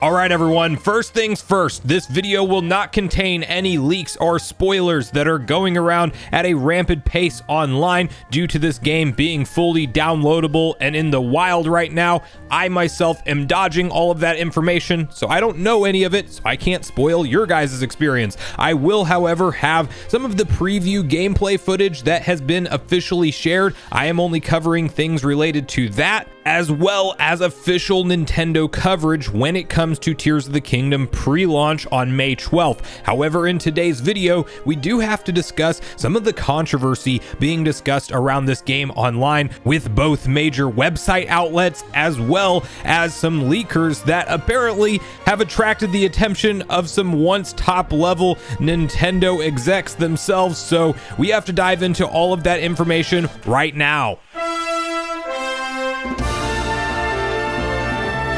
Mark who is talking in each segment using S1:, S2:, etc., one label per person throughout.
S1: All right, everyone, first things first, this video will not contain any leaks or spoilers that are going around at a rampant pace online due to this game being fully downloadable and in the wild right now. I myself am dodging all of that information, so I don't know any of it, so I can't spoil your guys' experience. I will, however, have some of the preview gameplay footage that has been officially shared. I am only covering things related to that, as well as official Nintendo coverage when it comes to Tears of the Kingdom pre-launch on May 12th. However, in today's video, we do have to discuss some of the controversy being discussed around this game online with both major website outlets as well as some leakers that apparently have attracted the attention of some once top-level Nintendo execs themselves. So we have to dive into all of that information right now.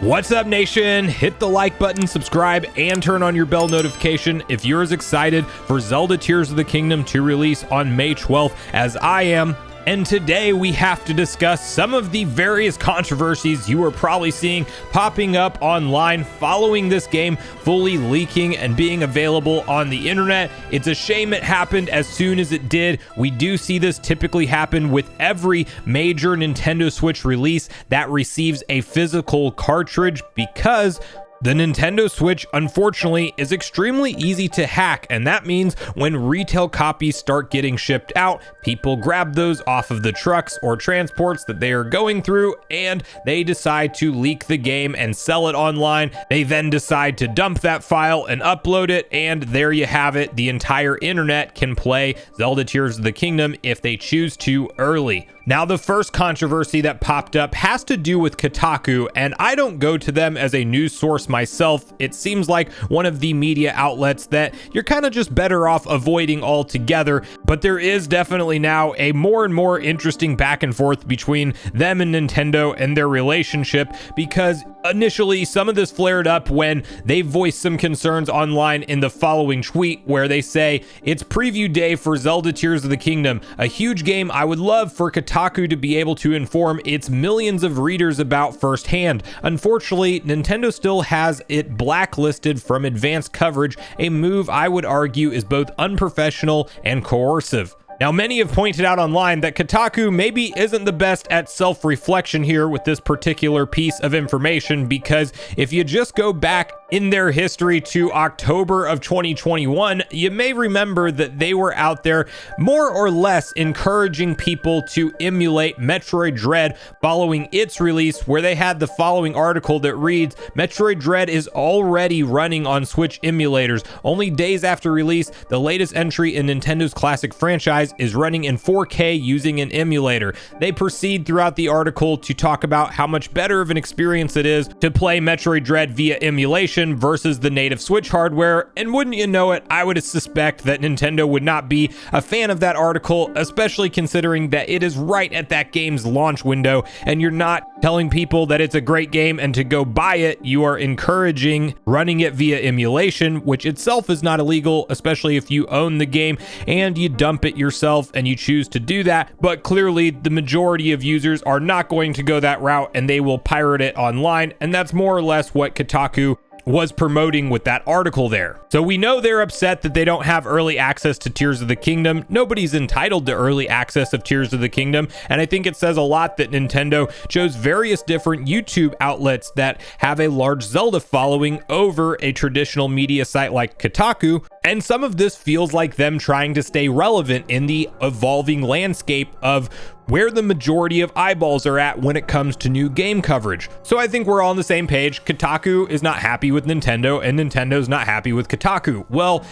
S1: What's up, nation? Hit the like button, subscribe, and turn on your bell notification if you're as excited for Zelda Tears of the Kingdom to release on May 12th as I am. And today we have to discuss some of the various controversies you are probably seeing popping up online following this game fully leaking and being available on the internet. It's a shame it happened as soon as it did. We do see this typically happen with every major Nintendo Switch release that receives a physical cartridge, because the Nintendo Switch, unfortunately, is extremely easy to hack, and that means when retail copies start getting shipped out, people grab those off of the trucks or transports that they are going through, and they decide to leak the game and sell it online. They then decide to dump that file and upload it, and there you have it. The entire internet can play Zelda Tears of the Kingdom if they choose to early. Now, the first controversy that popped up has to do with Kotaku, and I don't go to them as a news source myself. It seems like one of the media outlets that you're kind of just better off avoiding altogether, but there is definitely now a more and more interesting back and forth between them and Nintendo and their relationship, because initially some of this flared up when they voiced some concerns online in the following tweet, where they say, "It's preview day for Zelda Tears of the Kingdom, a huge game I would love for Kotaku to be able to inform its millions of readers about firsthand. Unfortunately, Nintendo still has it blacklisted from advanced coverage, a move I would argue is both unprofessional and coercive." Now, many have pointed out online that Kotaku maybe isn't the best at self-reflection here with this particular piece of information, because if you just go back in their history to October of 2021, you may remember that they were out there more or less encouraging people to emulate Metroid Dread following its release, where they had the following article that reads, "Metroid Dread is already running on Switch emulators. Only days after release, the latest entry in Nintendo's classic franchise is running in 4K using an emulator." They proceed throughout the article to talk about how much better of an experience it is to play Metroid Dread via emulation versus the native Switch hardware, and wouldn't you know it, I would suspect that Nintendo would not be a fan of that article, especially considering that it is right at that game's launch window, and you're not telling people that it's a great game and to go buy it. You are encouraging running it via emulation, which itself is not illegal, especially if you own the game and you dump it yourself and you choose to do that. But clearly the majority of users are not going to go that route, and they will pirate it online, and that's more or less what Kotaku was promoting with that article there. So we know they're upset that they don't have early access to Tears of the Kingdom. Nobody's entitled to early access of Tears of the Kingdom, and I think it says a lot that Nintendo chose various different YouTube outlets that have a large Zelda following over a traditional media site like Kotaku, and some of this feels like them trying to stay relevant in the evolving landscape of where the majority of eyeballs are at when it comes to new game coverage. So I think we're all on the same page. Kotaku is not happy with Nintendo, and Nintendo's not happy with Kotaku. Well,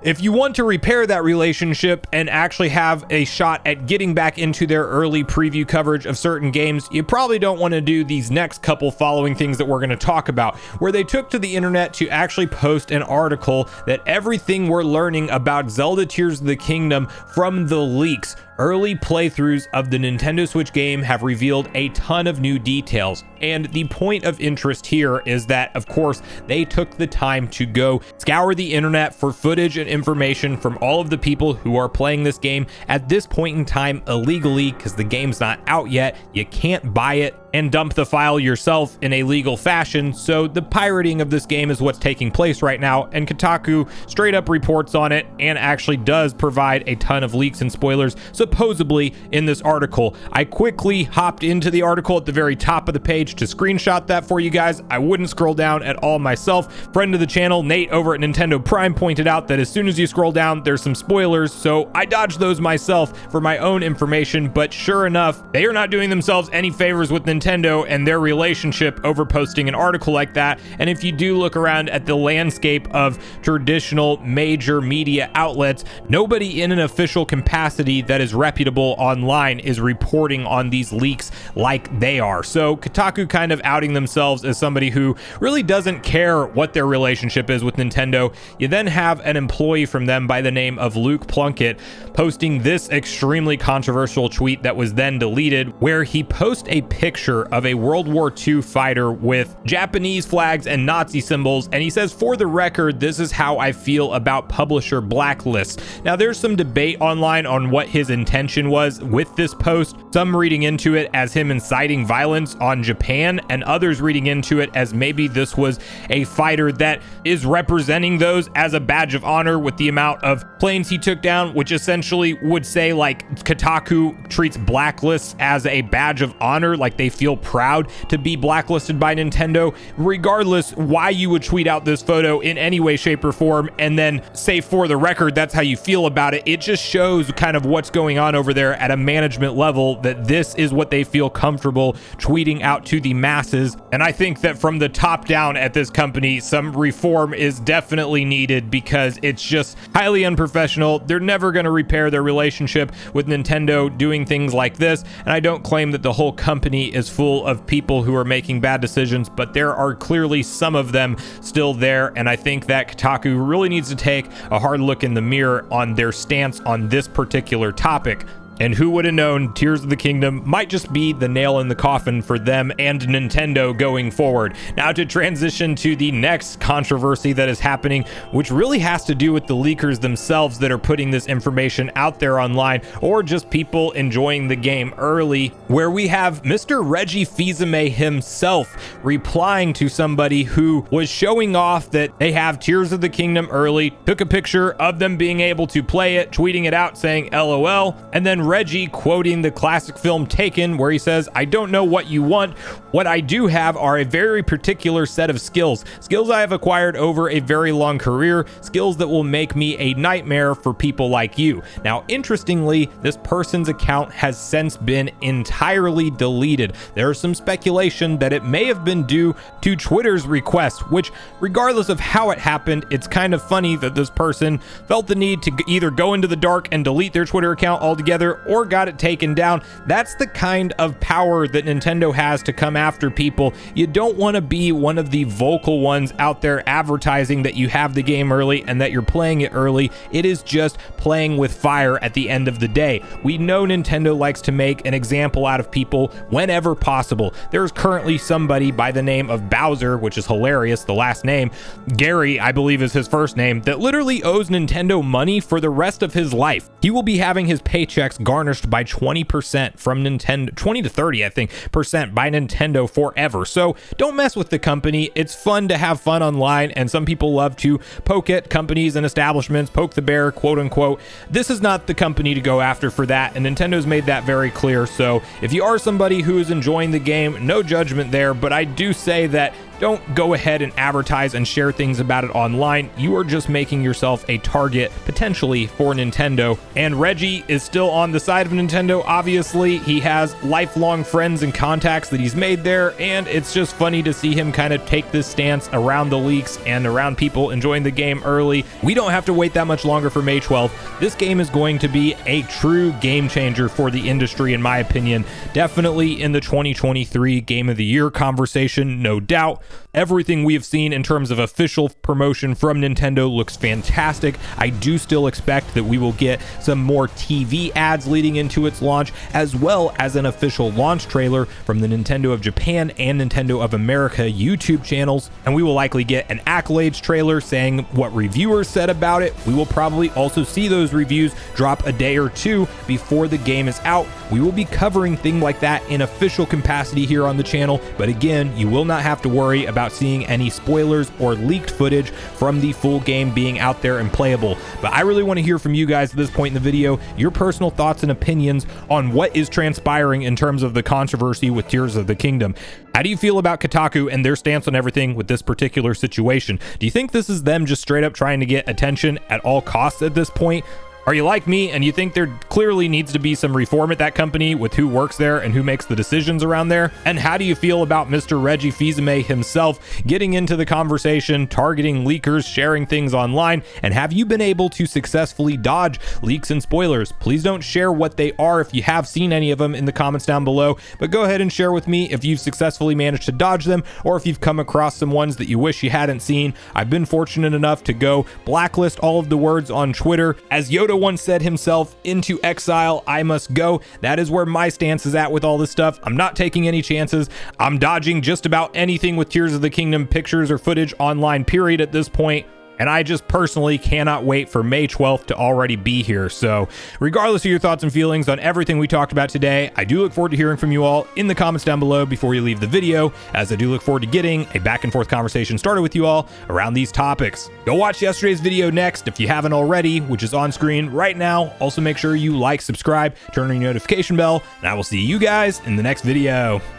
S1: if you want to repair that relationship and actually have a shot at getting back into their early preview coverage of certain games, you probably don't want to do these next couple following things that we're going to talk about, where they took to the internet to actually post an article that everything we're learning about Zelda Tears of the Kingdom from the leaks. Early playthroughs of the Nintendo Switch game have revealed a ton of new details, and the point of interest here is that, of course, they took the time to go scour the internet for footage and information from all of the people who are playing this game at this point in time illegally, because the game's not out yet. You can't buy it. and dump the file yourself in a legal fashion. So the pirating of this game is what's taking place right now, and Kotaku straight up reports on it and actually does provide a ton of leaks and spoilers supposedly in this article. I quickly hopped into the article at the very top of the page to screenshot that for you guys. I wouldn't scroll down at all myself. Friend of the channel, Nate over at Nintendo Prime, pointed out that as soon as you scroll down, there's some spoilers, so I dodged those myself for my own information. But sure enough, they are not doing themselves any favors with Nintendo and their relationship over posting an article like that. And if you do look around at the landscape of traditional major media outlets, nobody in an official capacity that is reputable online is reporting on these leaks like they are. So Kotaku kind of outing themselves as somebody who really doesn't care what their relationship is with Nintendo. You then have an employee from them by the name of Luke Plunkett posting this extremely controversial tweet that was then deleted, where he posts a picture of a World War II fighter with Japanese flags and Nazi symbols, and he says, "For the record, this is how I feel about publisher blacklists." Now, there's some debate online on what his intention was with this post, some reading into it as him inciting violence on Japan, and others reading into it as maybe this was a fighter that is representing those as a badge of honor with the amount of planes he took down, which essentially would say like Kotaku treats blacklists as a badge of honor, like they feel proud to be blacklisted by Nintendo. Regardless why you would tweet out this photo in any way, shape, or form and then say, "For the record, that's how you feel about it," it just shows kind of what's going on over there at a management level, that this is what they feel comfortable tweeting out to the masses. And I think that from the top down at this company, some reform is definitely needed, because it's just highly unprofessional. They're never going to repair their relationship with Nintendo doing things like this. And I don't claim that the whole company is full of people who are making bad decisions, but there are clearly some of them still there. And I think that Kotaku really needs to take a hard look in the mirror on their stance on this particular topic. And who would have known Tears of the Kingdom might just be the nail in the coffin for them and Nintendo going forward. Now, to transition to the next controversy that is happening, which really has to do with the leakers themselves that are putting this information out there online, or just people enjoying the game early, where we have Mr. Reggie Fils-Aimé himself replying to somebody who was showing off that they have Tears of the Kingdom early, took a picture of them being able to play it, tweeting it out saying LOL, and then Reggie quoting the classic film Taken, where he says, "I don't know what you want. What I do have are a very particular set of skills I have acquired over a very long career, skills that will make me a nightmare for people like you." Now, interestingly, this person's account has since been entirely deleted. There's some speculation that it may have been due to Twitter's request, which, regardless of how it happened, it's kind of funny that this person felt the need to either go into the dark and delete their Twitter account altogether, or got it taken down. That's the kind of power that Nintendo has to come after people. You don't want to be one of the vocal ones out there advertising that you have the game early and that you're playing it early. It is just playing with fire at the end of the day. We know Nintendo likes to make an example out of people whenever possible. There's currently somebody by the name of Bowser, which is hilarious, the last name, Gary, I believe is his first name, that literally owes Nintendo money for the rest of his life. He will be having his paychecks garnished by 20% from Nintendo, 20 to 30, I think, percent by Nintendo forever. So don't mess with the company. It's fun to have fun online, and some people love to poke at companies and establishments, poke the bear, quote unquote. This is not the company to go after for that, and Nintendo's made that very clear. So if you are somebody who is enjoying the game, no judgment there, but I do say that don't go ahead and advertise and share things about it online. You are just making yourself a target potentially for Nintendo. And Reggie is still on the side of Nintendo. Obviously, he has lifelong friends and contacts that he's made there, and it's just funny to see him kind of take this stance around the leaks and around people enjoying the game early. We don't have to wait that much longer for May 12th. This game is going to be a true game changer for the industry, in my opinion. Definitely in the 2023 Game of the Year conversation, no doubt. everything we have seen in terms of official promotion from Nintendo looks fantastic. I do still expect that we will get some more TV ads leading into its launch, as well as an official launch trailer from the Nintendo of Japan and Nintendo of America YouTube channels, and we will likely get an accolades trailer saying what reviewers said about it. We will probably also see those reviews drop a day or two before the game is out. We will be covering things like that in official capacity here on the channel, but again, you will not have to worry about seeing any spoilers or leaked footage from the full game being out there and playable. But I really want to hear from you guys at this point in the video, your personal thoughts and opinions on what is transpiring in terms of the controversy with Tears of the Kingdom. How do you feel about Kotaku and their stance on everything with this particular situation? Do you think this is them just straight up trying to get attention at all costs at this point? Are you like me and you think there clearly needs to be some reform at that company with who works there and who makes the decisions around there? And how do you feel about Mr. Reggie Fils-Aimé himself getting into the conversation, targeting leakers, sharing things online? And have you been able to successfully dodge leaks and spoilers? Please don't share what they are if you have seen any of them in the comments down below, but go ahead and share with me if you've successfully managed to dodge them or if you've come across some ones that you wish you hadn't seen. I've been fortunate enough to go blacklist all of the words on Twitter. As Yoda once said himself, into exile I must go. That is where my stance is at with all this stuff. I'm not taking any chances. I'm dodging just about anything with Tears of the Kingdom pictures or footage online, period, at this point. And I just personally cannot wait for May 12th to already be here. So regardless of your thoughts and feelings on everything we talked about today, I do look forward to hearing from you all in the comments down below before you leave the video, as I do look forward to getting a back and forth conversation started with you all around these topics. Go watch yesterday's video next if you haven't already, which is on screen right now. Also make sure you like, subscribe, turn on your notification bell, and I will see you guys in the next video.